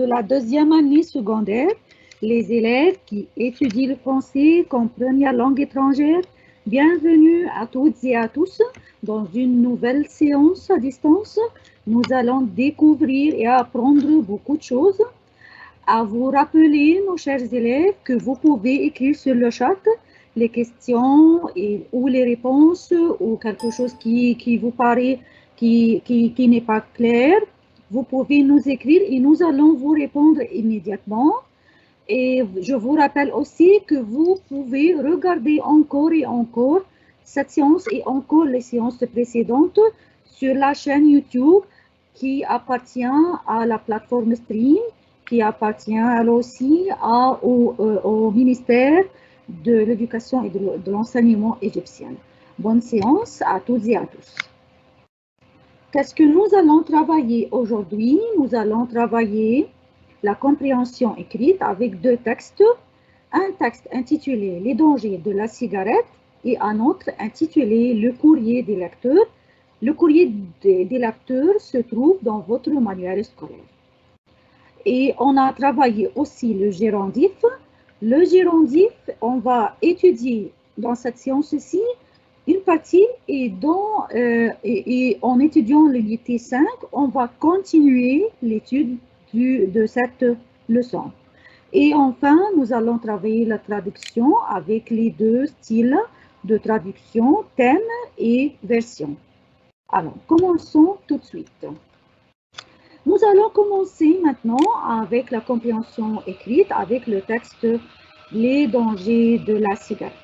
la deuxième année secondaire, les élèves qui étudient le français comme première langue étrangère. Bienvenue à toutes et à tous dans une nouvelle séance à distance. Nous allons découvrir et apprendre beaucoup de choses. À vous rappeler, nos chers élèves, que vous pouvez écrire sur le chat les questions ou les réponses ou quelque chose qui vous paraît qui n'est pas clair. Vous pouvez nous écrire et nous allons vous répondre immédiatement. Et je vous rappelle aussi que vous pouvez regarder encore et encore cette séance et encore les séances précédentes sur la chaîne YouTube qui appartient à la plateforme Stream, qui appartient aussi au ministère de l'Éducation et de l'Enseignement égyptien. Bonne séance à toutes et à tous. Qu'est-ce que nous allons travailler aujourd'hui? Nous allons travailler la compréhension écrite avec deux textes. Un texte intitulé « Les dangers de la cigarette » et un autre intitulé « Le courrier des lecteurs ». Le courrier des lecteurs se trouve dans votre manuel scolaire. Et on a travaillé aussi le gérondif. Le gérondif, on va étudier dans cette séance-ci une partie et en étudiant l'unité 5, on va continuer l'étude de cette leçon. Et enfin, nous allons travailler la traduction avec les deux styles de traduction, thème et version. Alors, commençons tout de suite. Nous allons commencer maintenant avec la compréhension écrite, avec le texte « Les dangers de la cigarette ».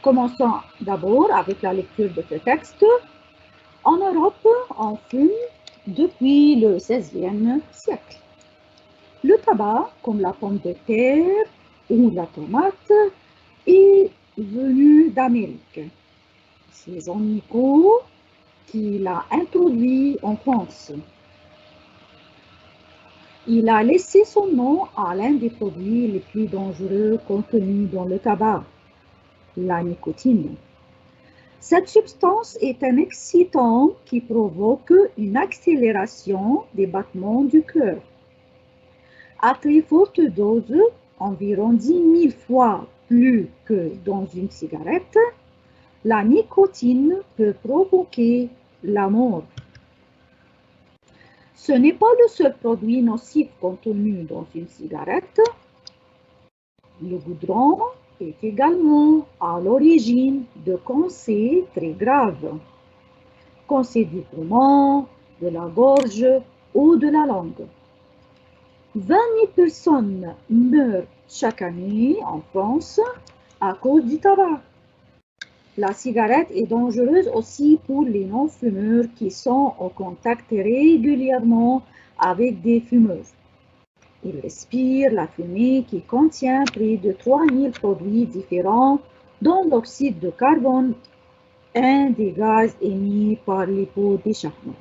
Commençons d'abord avec la lecture de ce texte. En Europe, on fume depuis le XVIe siècle. Le tabac, comme la pomme de terre ou la tomate, est venu d'Amérique. C'est Jean Nicot qui l'a introduit en France. Il a laissé son nom à l'un des produits les plus dangereux contenus dans le tabac, la nicotine. Cette substance est un excitant qui provoque une accélération des battements du cœur. À très forte dose, environ 10 000 fois plus que dans une cigarette, la nicotine peut provoquer la mort. Ce n'est pas le seul produit nocif contenu dans une cigarette. Le goudron est également à l'origine de cancers très graves. Cancer du poumon, de la gorge ou de la langue. 20 000 personnes meurent chaque année en France à cause du tabac. La cigarette est dangereuse aussi pour les non-fumeurs qui sont en contact régulièrement avec des fumeurs. Ils respirent la fumée qui contient près de 3000 produits différents, dont l'oxyde de carbone, un des gaz émis par les pots d'échappement.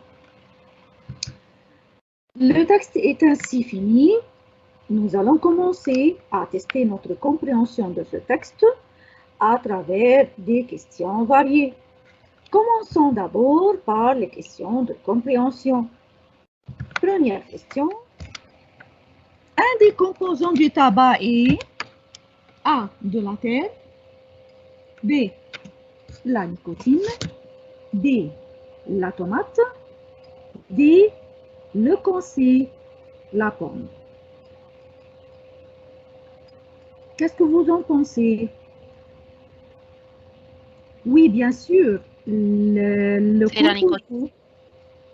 Le texte est ainsi fini. Nous allons commencer à tester notre compréhension de ce texte à travers des questions variées. Commençons d'abord par les questions de compréhension. Première question. Un des composants du tabac est A. De la terre, B. La nicotine, D. La tomate, D. Le cancer, la pomme. Qu'est-ce que vous en pensez? Oui, bien sûr. C'est la nicotine.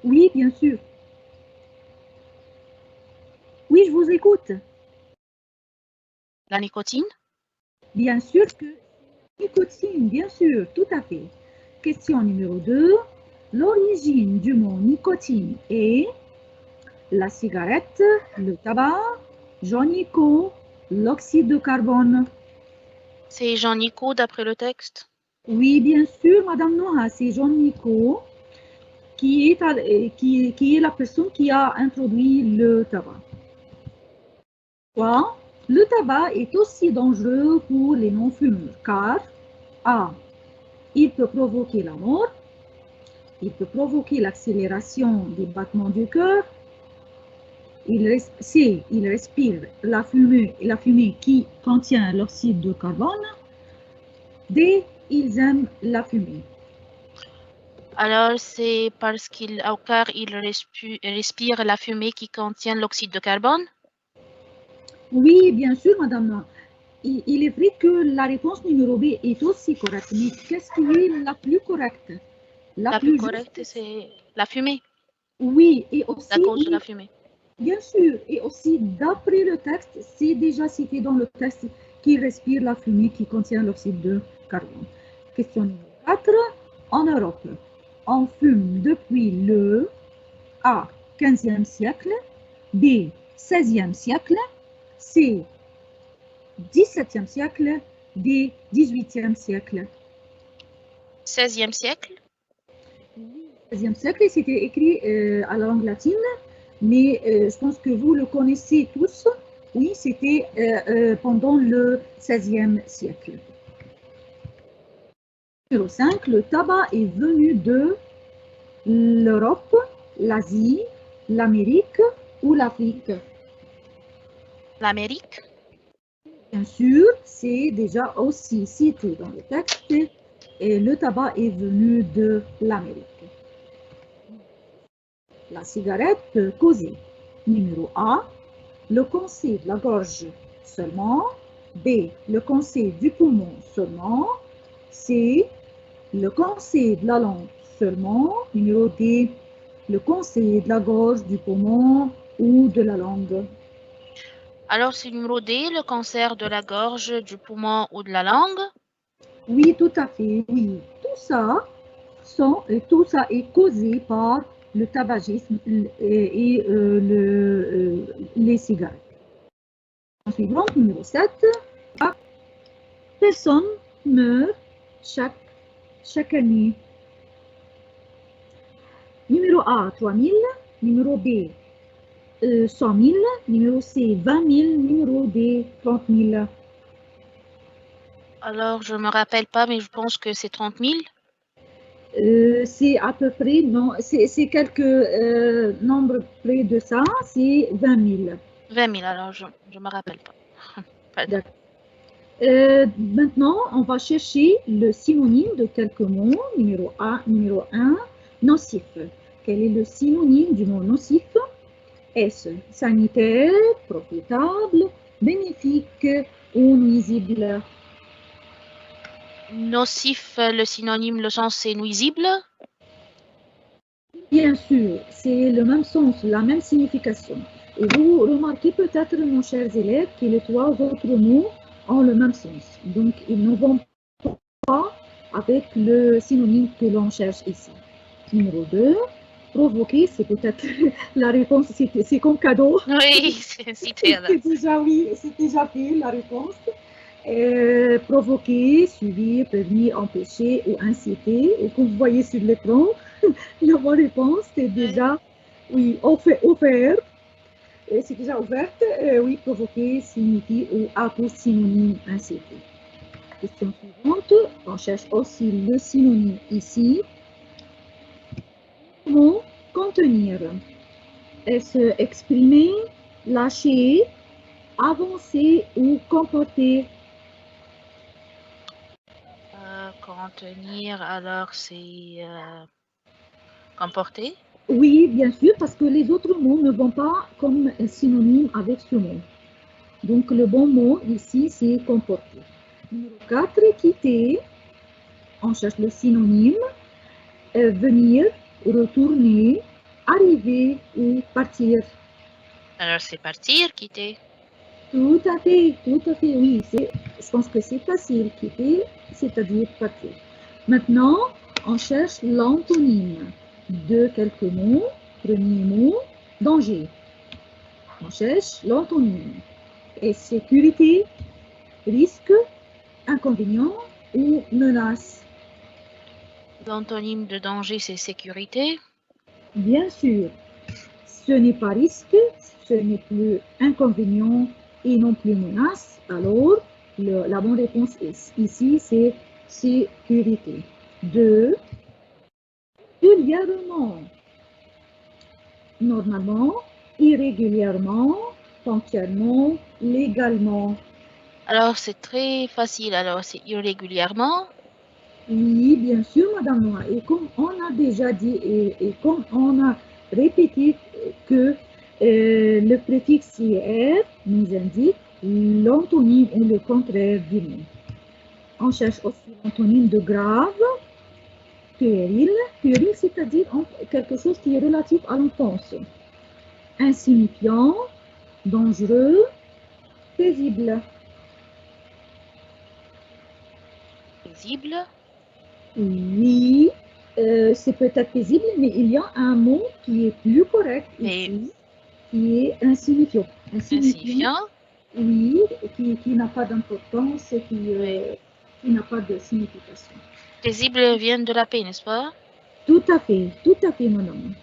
Oui, bien sûr. Oui, je vous écoute. La nicotine? Bien sûr que nicotine, bien sûr, tout à fait. Question numéro 2. L'origine du mot nicotine est la cigarette, le tabac, Jean Nicot, l'oxyde de carbone. C'est Jean Nicot d'après le texte? Oui, bien sûr, Madame Noah, c'est Jean Nicot qui est la personne qui a introduit le tabac. 3. Le tabac est aussi dangereux pour les non-fumeurs car A. Il peut provoquer la mort, il peut provoquer l'accélération des battements du cœur, il respire la fumée qui contient l'oxyde de carbone. D, ils aiment la fumée. Alors, c'est parce car il respire la fumée qui contient l'oxyde de carbone? Oui, bien sûr, madame. Il est vrai que la réponse numéro B est aussi correcte, mais qu'est-ce qui est la plus correcte? La plus correcte, c'est la fumée, Oui, et aussi, la cause de oui, la fumée. bien sûr, et aussi d'après le texte, c'est déjà cité dans le texte qu'il respire la fumée qui contient l'oxyde de carbone. Question numéro 4. En Europe, on fume depuis le A. 15e siècle, B. 16e siècle, C. 17e siècle, D. 18e siècle. 16e siècle? 16e siècle, c'était écrit à la langue latine, mais je pense que vous le connaissez tous. Oui, c'était pendant le 16e siècle. Numéro 5, le tabac est venu de l'Europe, l'Asie, l'Amérique ou l'Afrique. L'Amérique? Bien sûr, c'est déjà aussi cité dans le texte et le tabac est venu de l'Amérique. La cigarette peut causer. Numéro A, le cancer de la gorge seulement. B, le cancer du poumon seulement. C, le cancer de la langue seulement. Numéro D, le cancer de la gorge, du poumon ou de la langue. Alors, c'est numéro D, le cancer de la gorge, du poumon ou de la langue? Oui, tout à fait, oui. Tout ça est causé par le tabagisme et les cigarettes. Suivante, numéro 7. Personne meurt chaque année. Numéro A, 3000. Numéro B, 100 000. Numéro C, 20 000. Numéro D, 30 000. Alors, je me rappelle pas, mais je pense que c'est 30 000. C'est à peu près, non, c'est quelques nombres près de ça, c'est 20 000. 20 000, alors je me rappelle pas. Pardon. Maintenant, on va chercher le synonyme de quelques mots. Numéro 1, nocif. Quel est le synonyme du mot nocif? Est-ce sanitaire, profitable, bénéfique ou nuisible? Nocif, le synonyme, le sens, c'est nuisible? Bien sûr, c'est le même sens, la même signification. Et vous remarquez peut-être, mon chers élèves, que les trois autres mots ont le même sens. Donc, ils ne vont pas avec le synonyme que l'on cherche ici. Numéro 2, provoquer, c'est peut-être la réponse, c'est comme cadeau. Oui, c'est cité alors. C'est déjà fait la réponse. Provoquer, suivre, prévenir, empêcher ou inciter. Et comme vous voyez sur l'écran, la bonne réponse est déjà, oui, offert. C'est déjà ouverte. Oui, provoquer signifie ou a pour synonyme inciter. Question suivante. On cherche aussi le synonyme ici. Comment contenir? Est-ce exprimer, lâcher, avancer ou comporter? Contenir, alors c'est comporter? Oui, bien sûr, parce que les autres mots ne vont pas comme synonyme avec ce mot. Donc, le bon mot ici, c'est comporter. Numéro 4, quitter. On cherche le synonyme. Venir, retourner, arriver ou partir. Alors c'est partir, quitter. Tout à fait, oui. Je pense que c'est facile, quitter, c'est-à-dire partir. Maintenant, on cherche l'antonyme de quelques mots. Premier mot, danger. On cherche l'antonyme. Et sécurité, risque, inconvénient ou menace. L'antonyme de danger, c'est sécurité. Bien sûr, ce n'est pas risque, ce n'est plus inconvénient et non plus menace. Alors, la bonne réponse ici, c'est sécurité. 2. Ultérieurement. Normalement, irrégulièrement, ponctuellement, légalement. Alors, c'est très facile. Alors, c'est irrégulièrement. Oui, bien sûr, Madame Noa. Et comme on a déjà dit et comme on a répété que le préfixe IR nous indique l'antonyme ou le contraire du mot. On cherche aussi l'antonyme de grave, puéril. Puéril, c'est-à-dire quelque chose qui est relatif à l'enfance. Insignifiant, dangereux, paisible. Paisible. Oui, c'est peut-être paisible, mais il y a un mot qui est plus correct Et ici, qui est insignifiant. Insignifiant, insignifiant. oui, qui n'a pas d'importance, Oui. qui n'a pas de signification. Paisible vient de la paix, n'est-ce pas? Tout à fait, madame.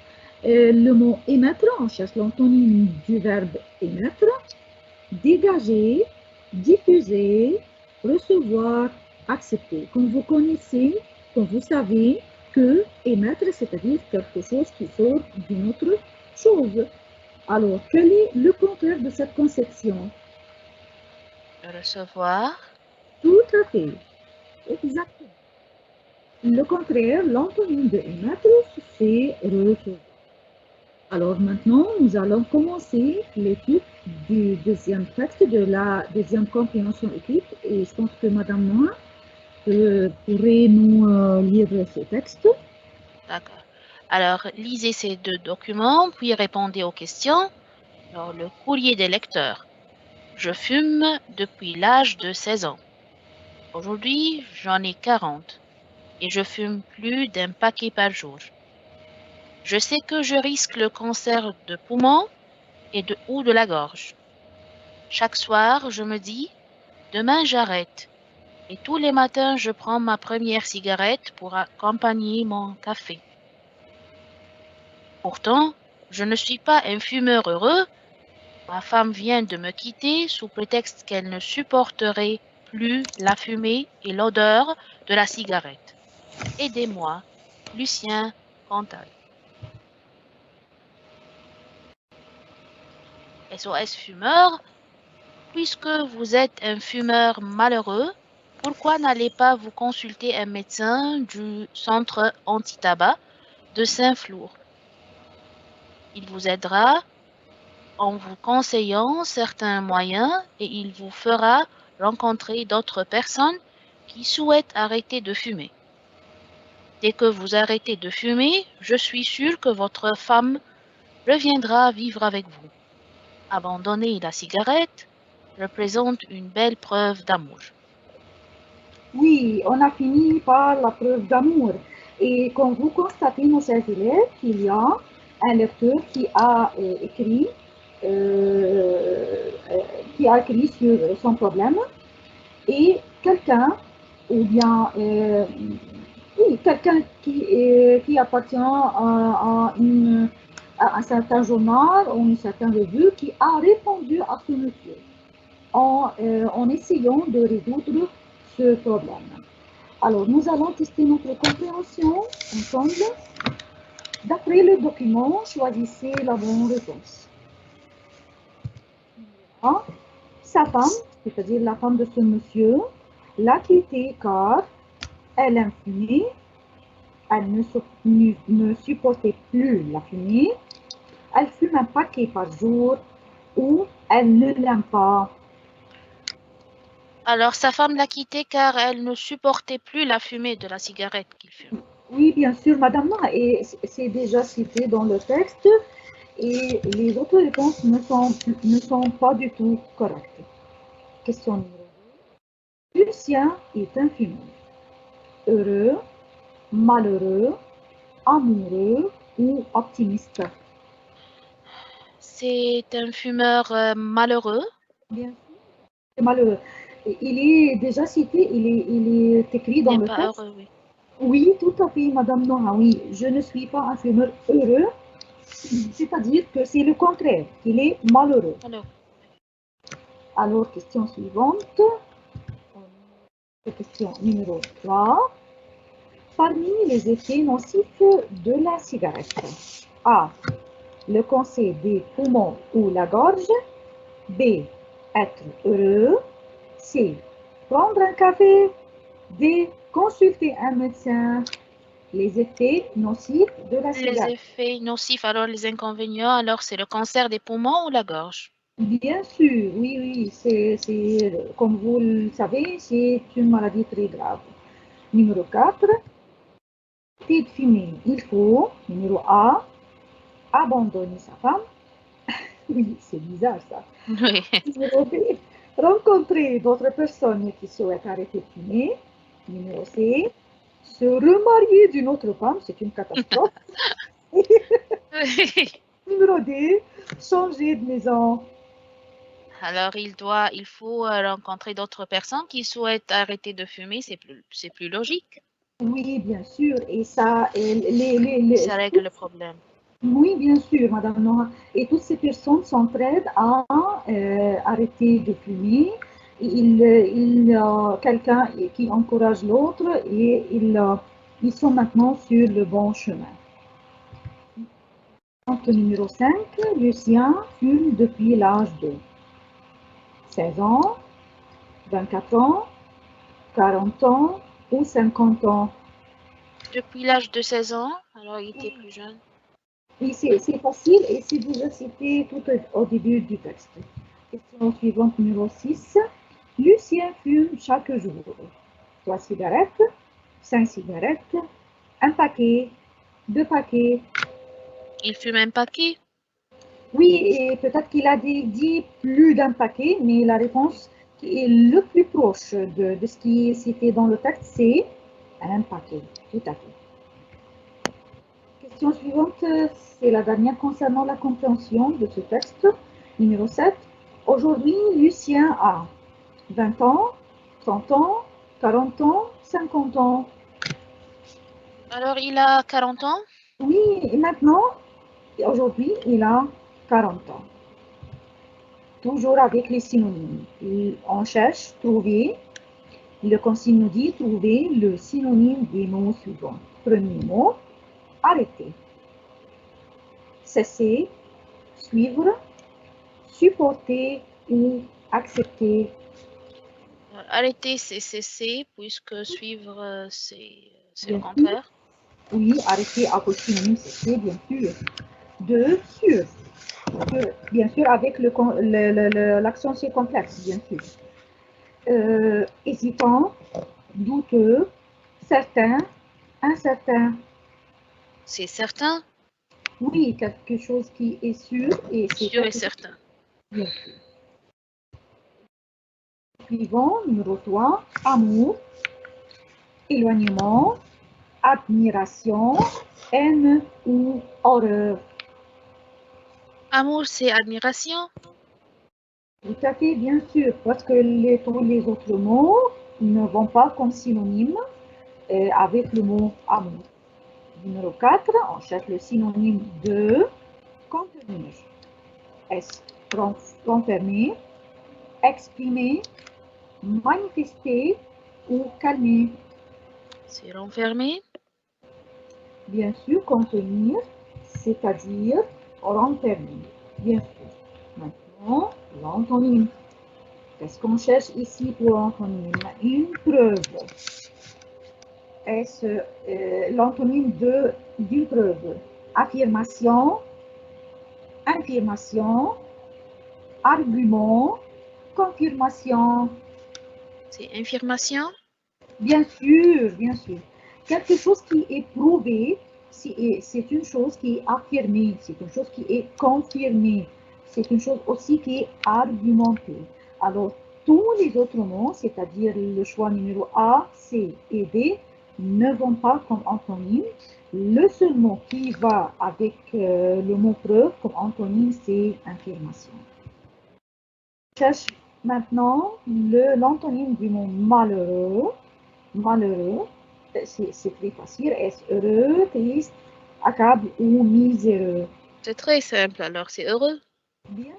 Le mot émettre, on cherche l'antonyme du verbe émettre, dégager, diffuser, recevoir, accepter. Comme vous connaissez, comme vous savez que émettre, c'est-à-dire quelque chose qui sort d'une autre chose. Alors, quel est le contraire de cette conception? Recevoir. Tout à fait, exactement. Le contraire, l'antonyme de émettre, c'est recevoir. Alors maintenant, nous allons commencer l'étude du deuxième texte, de la deuxième compréhension écrite. Et je pense que Madame Noir pourrait nous lire ce texte. D'accord. Alors, lisez ces deux documents, puis répondez aux questions. Alors, le courrier des lecteurs. Je fume depuis l'âge de 16 ans. Aujourd'hui, j'en ai 40 et je fume plus d'un paquet par jour. Je sais que je risque le cancer de poumon ou de la gorge. Chaque soir, je me dis, demain j'arrête. Et tous les matins, je prends ma première cigarette pour accompagner mon café. Pourtant, je ne suis pas un fumeur heureux. Ma femme vient de me quitter sous prétexte qu'elle ne supporterait plus la fumée et l'odeur de la cigarette. Aidez-moi, Lucien Cantal. SOS fumeur, puisque vous êtes un fumeur malheureux, pourquoi n'allez pas vous consulter un médecin du centre anti-tabac de Saint-Flour? Il vous aidera en vous conseillant certains moyens et il vous fera rencontrer d'autres personnes qui souhaitent arrêter de fumer. Dès que vous arrêtez de fumer, je suis sûre que votre femme reviendra vivre avec vous. Abandonner la cigarette représente une belle preuve d'amour. Oui, on a fini par la preuve d'amour. Et comme vous constatez, nos chers élèves, qu'il y a un lecteur qui a écrit sur son problème et quelqu'un, ou bien oui, quelqu'un qui appartient à un certain journal ou une certaine revue qui a répondu à ce monsieur en essayant de résoudre ce problème. Alors, nous allons tester notre compréhension ensemble. D'après le document, choisissez la bonne réponse. A. Sa femme, c'est-à-dire la femme de ce monsieur, l'a quitté car elle aime fumer, elle ne supportait plus la fumée, elle fume un paquet par jour ou elle ne l'aime pas. Alors sa femme l'a quitté car elle ne supportait plus la fumée de la cigarette qu'il fume. Oui, bien sûr, madame, et c'est déjà cité dans le texte et les autres réponses ne sont pas du tout correctes. Question numéro 2. Lucien est un fumeur. Heureux, malheureux, amoureux ou optimiste? C'est un fumeur malheureux. Bien sûr, c'est malheureux. Il est déjà cité, il est écrit Il dans n'est le pas texte. heureux, oui. Oui, tout à fait, madame Noah, oui. Je ne suis pas un fumeur heureux, c'est-à-dire que c'est le contraire, qu'il est malheureux. Alors, question suivante. Question numéro 3. Parmi les effets nocifs de la cigarette. A. le cancer des poumons ou la gorge. B. Être heureux. C. Prendre un café. D. Consulter un médecin. Les effets nocifs de la Les cigarette. effets nocifs, alors les inconvénients, alors c'est le cancer des poumons ou la gorge? Bien sûr, oui, oui, comme vous le savez, c'est une maladie très grave. Numéro 4, arrêter de fumer. Il faut, numéro A, abandonner sa femme. Oui, c'est bizarre ça. Oui. Numéro B, rencontrer d'autres personnes qui souhaitent arrêter de fumer. Numéro C, se remarier d'une autre femme, c'est une catastrophe. Numéro D, changer de maison. Alors il faut rencontrer d'autres personnes qui souhaitent arrêter de fumer, c'est plus logique. Oui, bien sûr, et ça, Ça règle le problème. oui, bien sûr, Madame Nora. Et toutes ces personnes s'entraident à arrêter de fumer. Quelqu'un qui encourage l'autre et ils sont maintenant sur le bon chemin. Numéro 5, Lucien fume depuis l'âge de 16 ans, 24 ans, 40 ans ou 50 ans. Depuis l'âge de 16 ans, alors il était plus jeune. Oui, c'est facile et c'est déjà cité tout au début du texte. Question suivante numéro 6. Lucien fume chaque jour 3 cigarettes, 5 cigarettes, un paquet, 2 paquets. Il fume un paquet? Oui, et peut-être qu'il a dit plus d'un paquet, mais la réponse qui est le plus proche de ce qui est cité dans le texte, c'est un paquet. Tout à fait. Question suivante, c'est la dernière concernant la compréhension de ce texte. Numéro 7. Aujourd'hui, Lucien a 20 ans, 30 ans, 40 ans, 50 ans. Alors il a 40 ans? Oui, et maintenant, aujourd'hui, il a 40 ans. Toujours avec les synonymes. On cherche, trouver. Le consigne nous dit trouver le synonyme des mots suivants. Premier mot, arrêter. Cesser, suivre, supporter ou accepter. Arrêter, c'est cesser, puisque suivre, c'est le Bien sûr. contraire. Oui, arrêter à cause synonyme, cesser, bien sûr. Deux, sûr. Bien sûr, avec l'accent circonflexe, bien sûr. Hésitant, douteux, certain, incertain. C'est certain, Oui, quelque chose qui est sûr et c'est sûr et quelque chose certain. bien sûr. Suivant, numéro 3, amour, éloignement, admiration, haine ou horreur. Amour, c'est admiration. Tout à fait, bien sûr, parce que tous les autres mots ne vont pas comme synonyme avec le mot amour. Numéro 4, on cherche le synonyme de contenir. Est-ce renfermer, exprimer, manifester ou calmer? C'est renfermer. Bien sûr, contenir, c'est-à-dire renfermer. Bien sûr. Maintenant, l'antonyme. Qu'est-ce qu'on cherche ici pour l'antonyme? Une preuve. Est-ce l'antonyme d'une preuve? Affirmation, infirmation, argument, confirmation. C'est infirmation. Bien sûr, bien sûr. Quelque chose qui est prouvé, c'est une chose qui est affirmée, c'est une chose qui est confirmée, c'est une chose aussi qui est argumentée. Alors, tous les autres mots, c'est-à-dire le choix numéro A, C et D, ne vont pas comme antonyme. Le seul mot qui va avec le mot preuve comme antonyme, c'est affirmation. Je cherche maintenant l'antonyme du mot malheureux. Malheureux, c'est très facile. Est-ce heureux, triste, accable ou miséreux? C'est très simple, alors c'est heureux. Bien,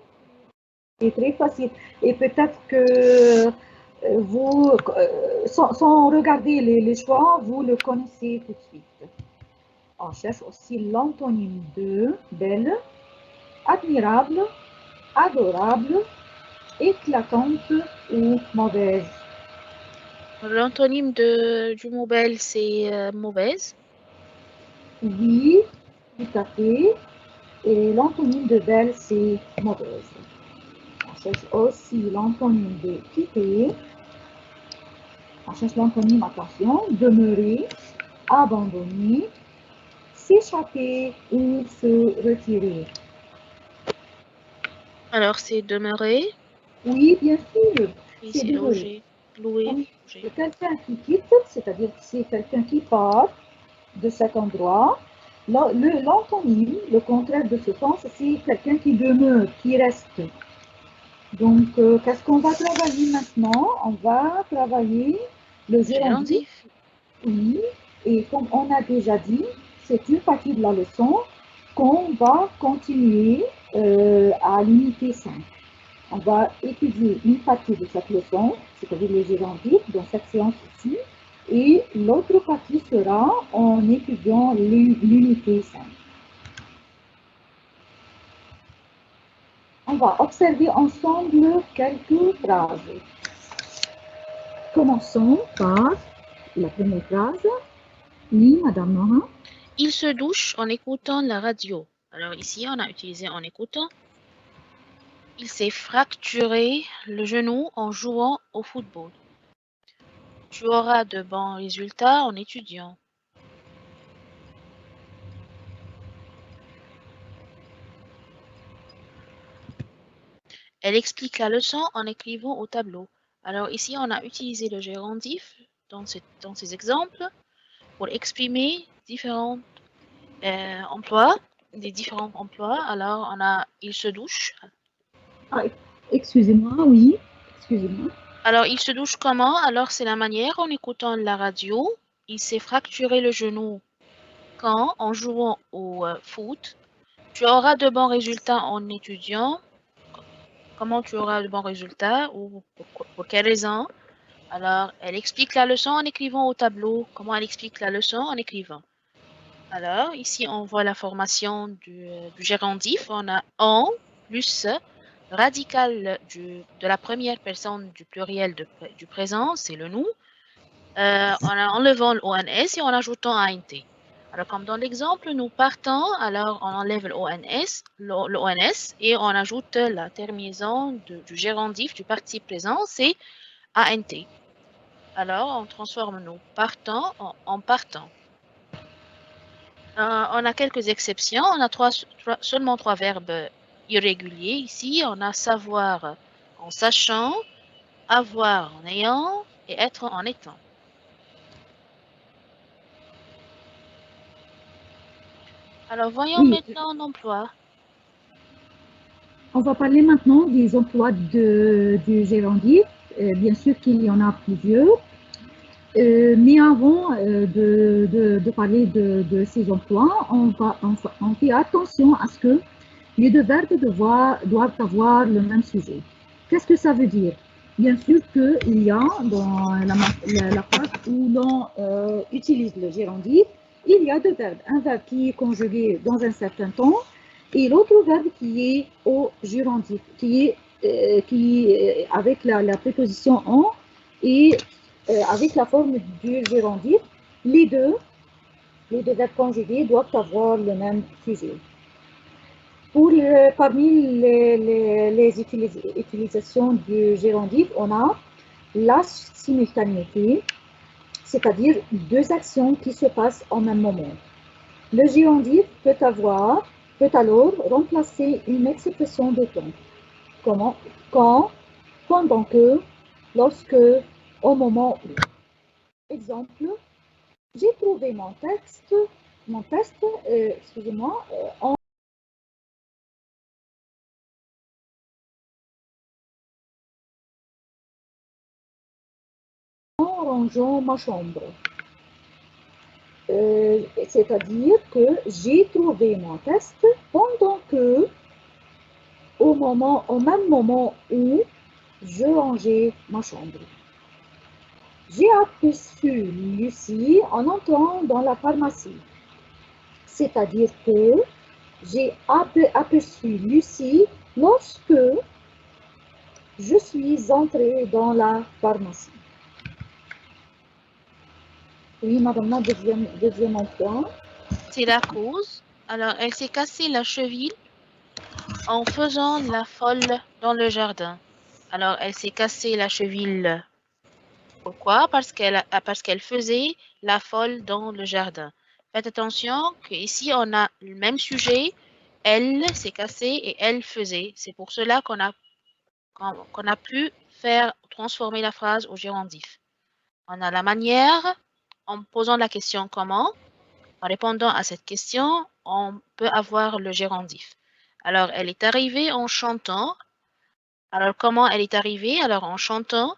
c'est très facile. Et peut-être que vous, sans regarder les choix, vous le connaissez tout de suite. On cherche aussi l'antonyme de belle, admirable, adorable, éclatante ou mauvaise. L'antonyme du mot belle, c'est mauvaise. Oui, tout à fait. Et l'antonyme de belle, c'est mauvaise. On cherche aussi l'antonyme de quitter. On cherche l'antonyme, attention, demeurer, abandonner, s'échapper ou se retirer. Alors, c'est demeurer. Oui, bien sûr, Oui, c'est c'est demeurer. loger. Louer. Oui, Loger. c'est quelqu'un qui quitte, c'est-à-dire que c'est quelqu'un qui part de cet endroit. L'antonyme, le contraire de ce sens, c'est quelqu'un qui demeure, qui reste. Donc, qu'est-ce qu'on va travailler maintenant? On va travailler le gérondif. Gérondif. Oui, et comme on a déjà dit, c'est une partie de la leçon qu'on va continuer à l'unité 5. On va étudier une partie de cette leçon, c'est-à-dire les gérondifs, dans cette séance-ci, et l'autre partie sera en étudiant l'unité 5. On va observer ensemble quelques phrases. Commençons par la première phrase. Oui, Madame Morin. Il se douche en écoutant la radio. Alors ici, on a utilisé en écoutant. Il s'est fracturé le genou en jouant au football. Tu auras de bons résultats en étudiant. Elle explique la leçon en écrivant au tableau. Alors ici, on a utilisé le gérondif dans ces exemples pour exprimer différents emplois, des différents emplois. Alors, on a il se douche. Ah, excusez-moi, oui, excusez-moi. Alors, il se douche comment? Alors, c'est la manière en écoutant la radio. Il s'est fracturé le genou quand, en jouant au foot. Tu auras de bons résultats en étudiant. Comment tu auras de bons résultats ou pour quelle raison? Alors, elle explique la leçon en écrivant au tableau. Comment elle explique la leçon? En écrivant. Alors, ici, on voit la formation du gérondif. On a en plus radical de la première personne du pluriel du présent, c'est le nous, en enlevant le ONS et en ajoutant un INT. Alors, comme dans l'exemple, nous partons, alors on enlève le ONS et on ajoute la terminaison du gérondif du participe présent, c'est ANT. Alors, on transforme nous partants en partant. On a quelques exceptions. On a seulement 3 verbes irréguliers ici. On a savoir en sachant, avoir en ayant et être en étant. Alors, voyons Oui, maintenant l'emploi. on va parler maintenant des emplois du gérondif. Bien sûr qu'il y en a plusieurs. Mais avant de parler de ces emplois, on fait attention à ce que les deux verbes doivent avoir le même sujet. Qu'est-ce que ça veut dire? Bien sûr qu'il y a dans la phrase où l'on utilise le gérondif, il y a deux verbes. Un verbe qui est conjugué dans un certain temps et l'autre verbe qui est au gérondif, qui est avec la préposition en et avec la forme du gérondif. Les deux verbes conjugués doivent avoir le même sujet. Parmi les utilisations du gérondif, on a la simultanéité, c'est-à-dire deux actions qui se passent en même moment. Le gérondif peut alors remplacer une expression de temps. Comment? Quand, pendant que, lorsque, au moment où. Exemple, j'ai trouvé mon test, excusez-moi, en rangeant ma chambre. C'est-à-dire que j'ai trouvé mon test pendant que, au même moment où je rangeais ma chambre. J'ai aperçu Lucie en entrant dans la pharmacie. C'est-à-dire que J'ai aperçu Lucie lorsque je suis entrée dans la pharmacie. Oui, madame, la deuxième point. C'est la cause. Alors, elle s'est cassée la cheville en faisant la folle dans le jardin. Alors, elle s'est cassée la cheville. Pourquoi? Parce qu'elle faisait la folle dans le jardin. Faites attention qu'ici, on a le même sujet. Elle s'est cassée et elle faisait. C'est pour cela qu'on a pu transformer la phrase au gérondif. On a la manière, en posant la question comment, en répondant à cette question, on peut avoir le gérondif. Alors, elle est arrivée en chantant. Alors, comment elle est arrivée? Alors, en chantant,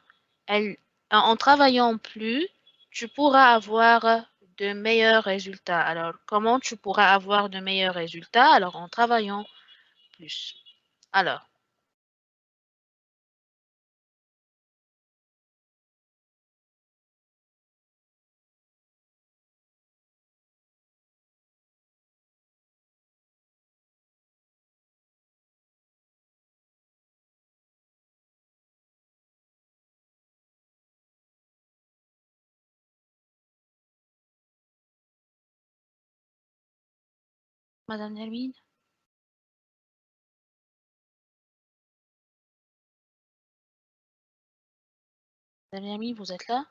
en travaillant plus, tu pourras avoir de meilleurs résultats. Alors, comment tu pourras avoir de meilleurs résultats? Alors, en travaillant plus. Alors, Madame Nermine, Madame Nermine, vous êtes là?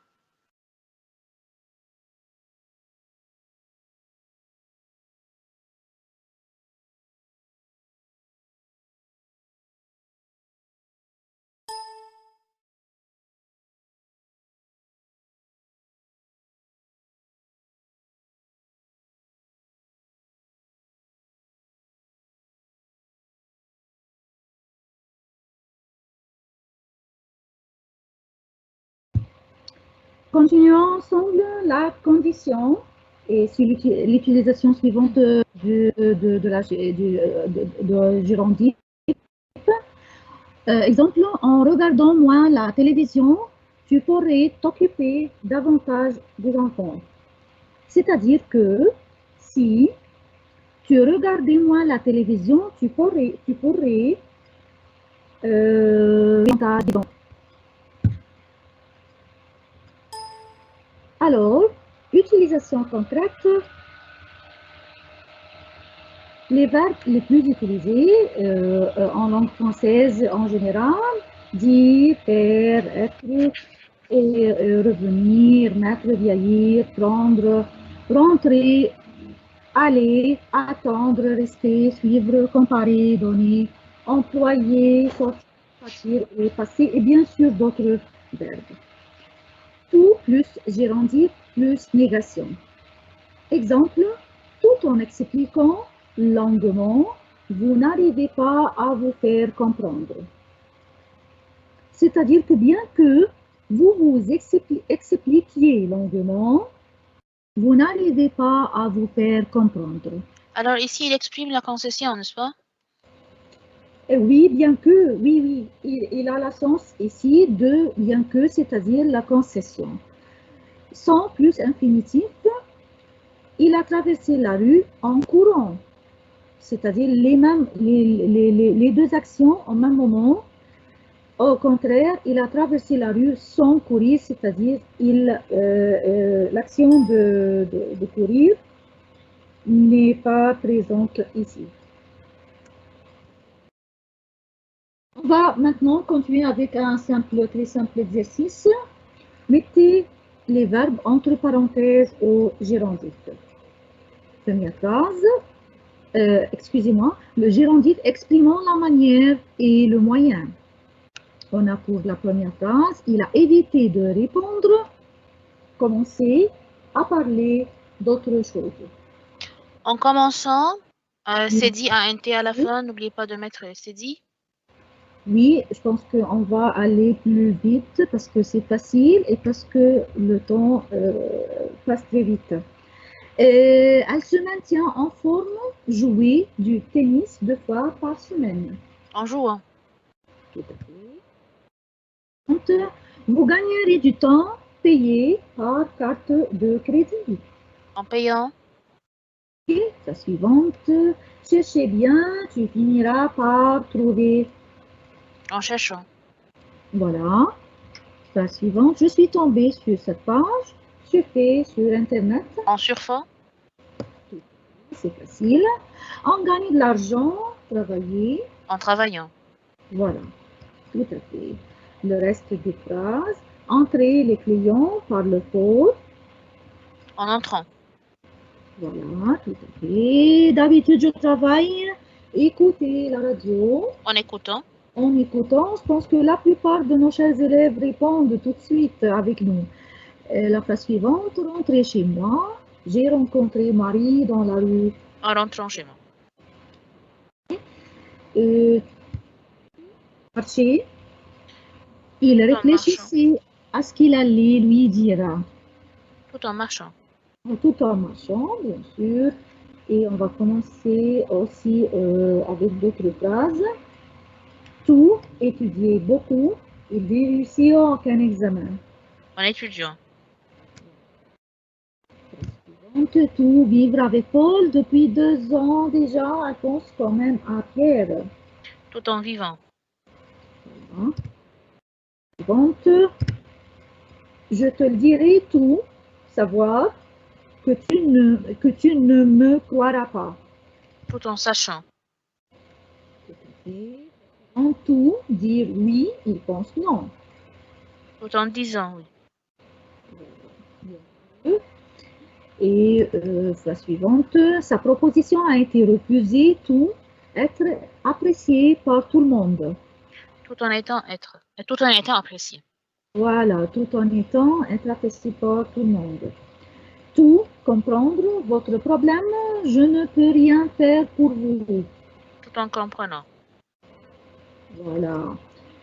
Continuons ensemble la condition et sur l'utilisation suivante de gérondif. Exemple, en regardant moins la télévision, tu pourrais t'occuper davantage des enfants. C'est-à-dire que si tu regardais moins la télévision, tu pourrais alors, utilisation concrète, les verbes les plus utilisés en langue française en général, dire, faire, être, et revenir, mettre, vieillir, prendre, rentrer, aller, attendre, rester, suivre, comparer, donner, employer, sortir et passer, et bien sûr d'autres verbes. Tout plus gérondif plus négation. Exemple, tout en expliquant longuement, vous n'arrivez pas à vous faire comprendre. C'est-à-dire que bien que vous expliquiez longuement, vous n'arrivez pas à vous faire comprendre. Alors ici, il exprime la concession, n'est-ce pas? Oui, bien que, oui, il a la sens ici de bien que, c'est-à-dire la concession. Sans plus infinitif, il a traversé la rue en courant. C'est-à-dire les deux actions au même moment. Au contraire, il a traversé la rue sans courir, c'est-à-dire l'action de courir n'est pas présente ici. On va maintenant continuer avec un très simple exercice. Mettez les verbes entre parenthèses au gérondif. Première phrase, excusez-moi, le gérondif exprimant la manière et le moyen. On a pour la première phrase, il a évité de répondre, commencer à parler d'autre chose. En commençant, c'est dit à un T à la fin, n'oubliez pas de mettre c'est dit. Oui, je pense qu'on va aller plus vite parce que c'est facile et parce que le temps passe très vite. Elle se maintient en forme, jouer du tennis 2 fois par semaine. En jouant. Tout à fait. Vous gagnerez du temps payé par carte de crédit. En payant. La suivante, cherchez bien, tu finiras par trouver. En cherchant. Voilà. La suivante, je suis tombée sur cette page, je fais sur Internet, En surfant. c'est facile. On gagne de l'argent, travailler, En travaillant. voilà, tout à fait. Le reste des phrases, entrer les clients par le code, En entrant. voilà, tout à fait. D'habitude, je travaille, écouter la radio. En écoutant. En écoutant, je pense que la plupart de nos chers élèves répondent tout de suite avec nous. La phrase suivante, rentrer chez moi. J'ai rencontré Marie dans la rue. En rentrant chez moi. Marcher. Il Tout en marchant. réfléchissait à ce qu'il allait lui dire. Tout en marchant. Tout en marchant, bien sûr. Et on va commencer aussi avec d'autres phrases. Tout, étudier beaucoup, il réussit aucun examen. En étudiant. Tout, vivre avec Paul depuis 2 ans déjà, elle pense quand même à Pierre. Tout en vivant. Voilà. Suivante, je te le dirai tout, savoir que tu ne me croiras pas. Tout en sachant. Et en tout, dire oui, il pense non. Tout en disant oui. Et la suivante, sa proposition a été refusée, tout, être apprécié par tout le monde. Tout en étant apprécié. Voilà, tout en étant être apprécié par tout le monde. Tout, comprendre votre problème, je ne peux rien faire pour vous. Tout en comprenant. Voilà.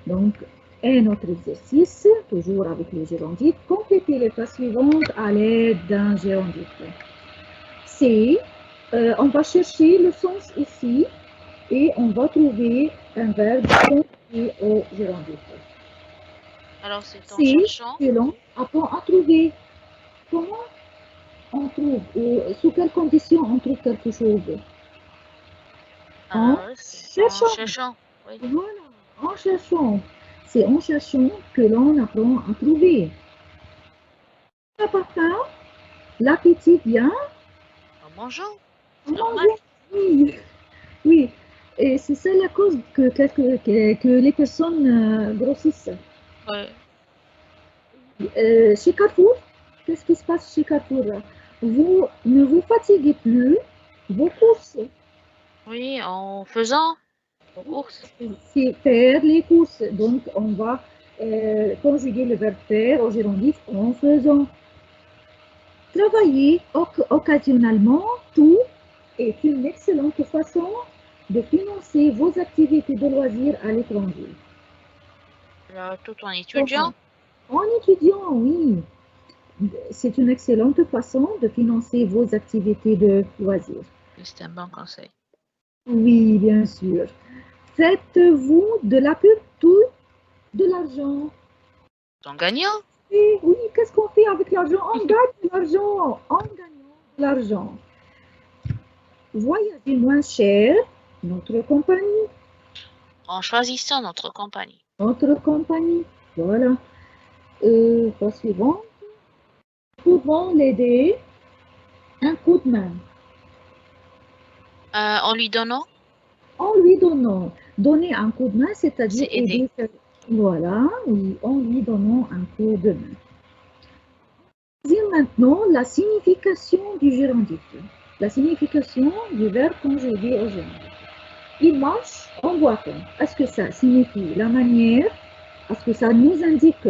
Donc, un autre exercice, toujours avec le gérondif, complétez les phrases suivantes à l'aide d'un gérondif. C'est, on va chercher le sens ici et on va trouver un verbe complété au gérondif. Alors c'est en C'est cherchant. que l'on apprend à trouver. Comment on trouve, sous quelles conditions on trouve quelque chose? En C'est en cherchant. cherchant. Oui. Voilà, en cherchant. C'est en cherchant que l'on apprend à trouver. Papa, l'appétit vient En mangeant. en C'est normal. mangeant. Oui, oui. Et c'est ça la cause que les personnes grossissent. Ouais. Chez Carrefour, qu'est-ce qui se passe chez Carrefour? Vous ne vous fatiguez plus, vos courses. Oui, en faisant aux courses. C'est faire les courses. Donc, on va conjuguer le verbe faire au gérondif en faisant. Travailler occasionnellement, tout est une excellente façon de financer vos activités de loisirs à l'étranger. Tout en étudiant. En étudiant, oui. C'est une excellente façon de financer vos activités de loisirs. C'est un bon conseil. Oui, bien sûr. Faites-vous de la pub tout de l'argent? En gagnant. Et oui, qu'est-ce qu'on fait avec l'argent? On gagne de l'argent en gagnant de l'argent. Voyager moins cher, notre compagnie. En choisissant notre compagnie. Notre compagnie, voilà. La suivante, pouvons l'aider un coup de main. En lui donnant. En lui donnant. Donner un coup de main, c'est-à-dire C'est aider. Voilà, oui, en lui donnant un coup de main. Dire maintenant la signification du gérondif. La signification du verbe conjugué au gérondif. Il marche en boitant. Est-ce que ça signifie la manière? Est-ce que ça nous indique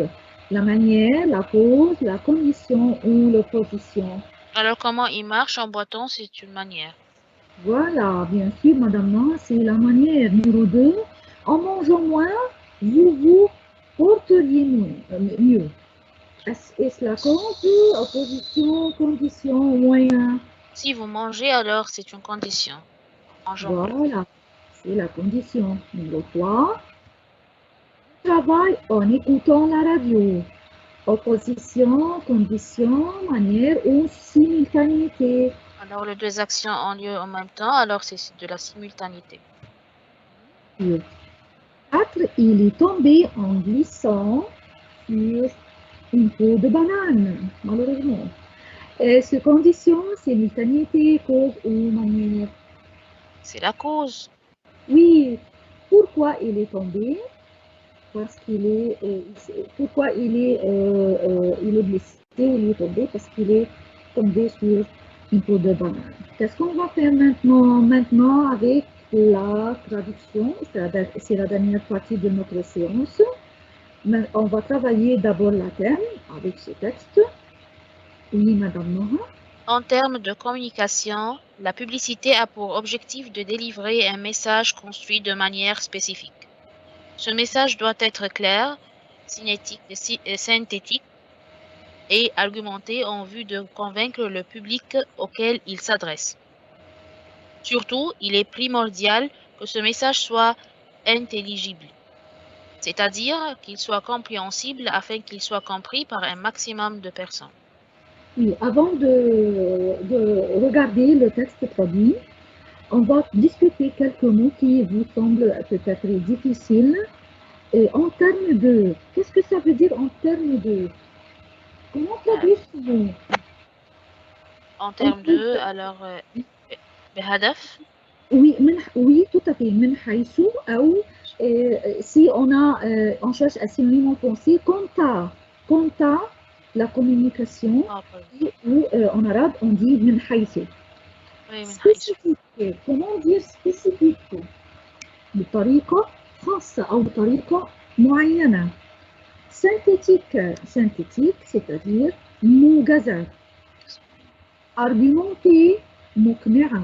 la manière, la cause, la condition ou l'opposition? Alors comment il marche en boitant, c'est une manière. Voilà, bien sûr, madame, non, c'est la manière. Numéro 2, en mangeant moins, vous vous porteriez mieux. Est-ce la cause, opposition, condition, moyen? Si vous mangez, alors c'est une condition. Voilà, c'est la condition. Numéro 3, travail en écoutant la radio. Opposition, condition, manière ou simultanéité. Alors, les deux actions ont lieu en même temps, alors c'est de la simultanéité. 4. Il est tombé en glissant sur une peau de banane, malheureusement. Ce condition, simultanéité, cause ou manière. C'est la cause. Oui. Pourquoi il est tombé? Parce qu'il est. Pourquoi il est blessé? Il est tombé parce qu'il est tombé sur une peau de banane. Qu'est-ce qu'on va faire maintenant avec la traduction? C'est la dernière partie de notre séance. Mais on va travailler d'abord la terme avec ce texte. Oui, Madame Nora. En termes de communication, la publicité a pour objectif de délivrer un message construit de manière spécifique. Ce message doit être clair, synthétique et argumenté en vue de convaincre le public auquel il s'adresse. Surtout, il est primordial que ce message soit intelligible, c'est-à-dire qu'il soit compréhensible afin qu'il soit compris par un maximum de personnes. Oui, avant de regarder le texte traduit, on va discuter quelques mots qui vous semblent peut-être difficiles. Et en termes de, qu'est-ce que ça veut dire en termes de? Comment traduire ce mot? En termes de, alors, بهدف. Oui, tout à fait. من حيث أو si on cherche un synonyme en français, quant à la communication, ou en arabe on dit من حيث. Spécifique. Comment dire spécifique? بطريقة خاصة أو بطريقة معينة. Synthétique, c'est-à-dire موجزة. Argumenter, مقنعة.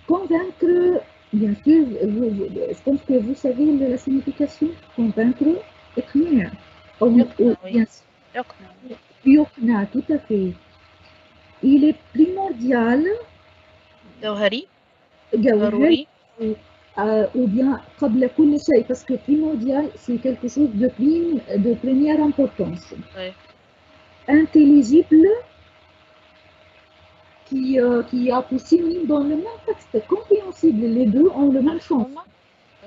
Convaincre, bien sûr, je pense que vous savez la signification. Convaincre, إقناع. يقنع, tout à fait. Il est primordial. جوهري. Ou bien قبل كل شيء, parce que primordial, c'est quelque chose de première importance. Oui. Intelligible, qui a pour synonyme dans le même texte, compréhensible, les deux ont le même sens.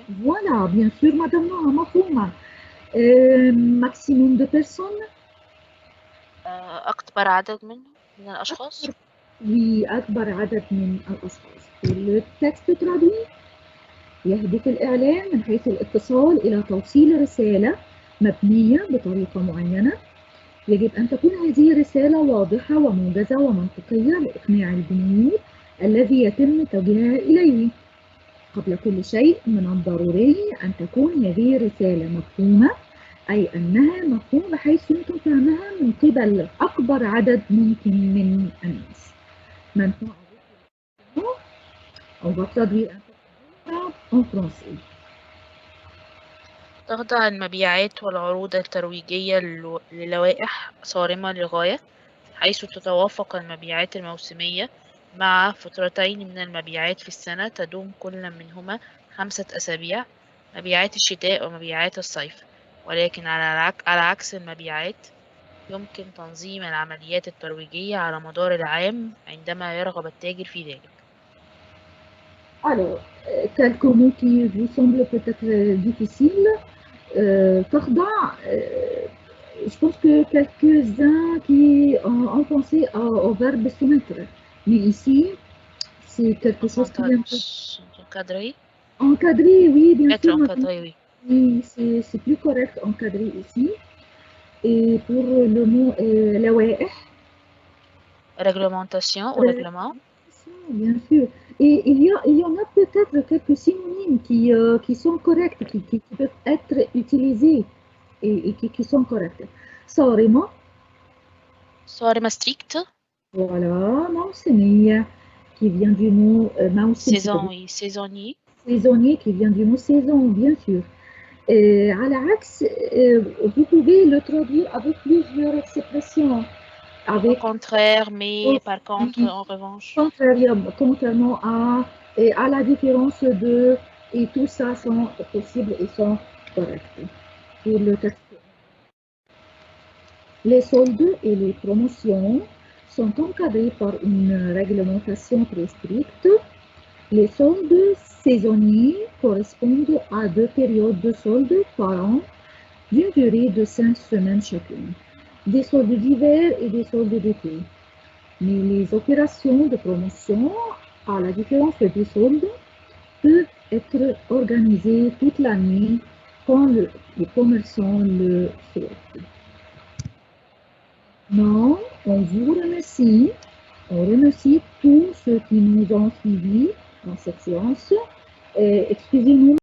Voilà, bien sûr, Madame Noa, مفهومة. Maximum de personnes. أكبر عدد من الأشخاص. Oui, أكبر عدد من الأشخاص. Le texte traduit يهدف الإعلان من حيث الاتصال إلى توصيل رسالة مبنية بطريقة معينة. يجب أن تكون هذه الرسالة واضحة وموجزة ومنطقية لإقناع الجمهور الذي يتم توجيهها إليه. قبل كل شيء من الضروري أن تكون هذه الرسالة مفهومة، أي أنها مفهومة بحيث يمكن فهمها من قبل أكبر عدد ممكن من الناس. Maintenant, on va traduire en français. تخضع المبيعات والعروض الترويجية للوائح صارمة للغاية، حيث تتوافق المبيعات الموسمية مع فترتين من المبيعات في السنة تدوم كل منهما 5 أسابيع، مبيعات الشتاء ومبيعات الصيف. ولكن على عكس المبيعات، يمكن تنظيم العمليات الترويجية على مدار العام عندما يرغب التاجر في ذلك. Alors, quelques mots qui vous semblent peut-être difficiles. تخضع, je pense que quelques-uns qui ont pensé au verbe soumettre. Mais ici, c'est quelque chose qui est un peu... Encadré. Encadré, oui, bien sûr. Encadré, oui. Oui, c'est plus correct, encadré ici. Et pour le mot لوائح. Réglementation ou règlement. Bien sûr. Et il y en a peut-être quelques synonymes qui sont corrects, qui peuvent être utilisés et qui sont corrects. صارمة. صارمة strict. Voilà, موسمية, qui vient du mot موسم. Saison, oui, saisonnier. Saisonnier, qui vient du mot saison, bien sûr. على عكس, vous pouvez le traduire avec plusieurs expressions. Au contraire, mais par contre, en revanche. Contrairement à la différence de, et tout ça sont possibles et sont corrects. Pour le texte. Les soldes et les promotions sont encadrés par une réglementation très stricte. Les soldes saisonniers correspondent à 2 périodes de soldes par an d'une durée de 5 semaines chacune, des soldes d'hiver et des soldes d'été. Mais les opérations de promotion, à la différence des soldes, peuvent être organisées toute l'année quand les commerçants le souhaitent. Non, on vous remercie. On remercie tous ceux qui nous ont suivis dans cette séance. Excusez-nous.